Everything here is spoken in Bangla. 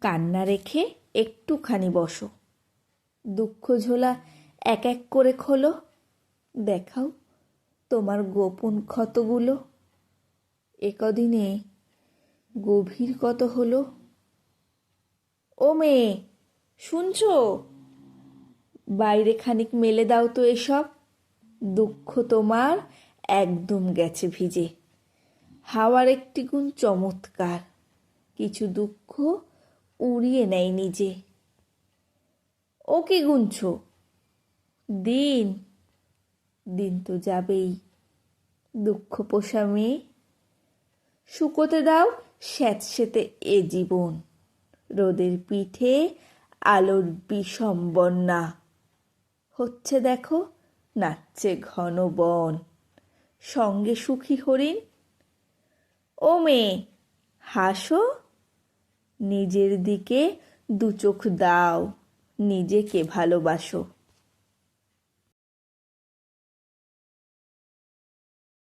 কান্না রেখে একটুখানি বসো। দুঃখ ঝোলা এক এক করে খোলো, দেখাও তোমার গোপন ক্ষতগুলো। একদিনে গভীর কত হলো। ও মেয়ে, শুনছো? বাইরে খানিক মেলে দাও তো এসব। দুঃখ তোমার একদম গেছে ভিজে। হাওয়ার একটি গুণ চমৎকার, কিছু দুঃখ উড়িয়ে নেয় নিজে। ও কি গুনছো? দিন দিন তো যাবেই, দুঃখ পোষা মেয়ে। শুকোতে দাও স্যাঁতসেঁতে এ জীবন, রোদের পিঠে আলোর বিষম বন্যা। হচ্ছে দেখো নাচছে ঘন বন, সঙ্গে সুখী হরিণ। ও মেয়ে, হাসো, নিজের দিকে দু চোখ দাও, নিজেকে ভালোবাসো।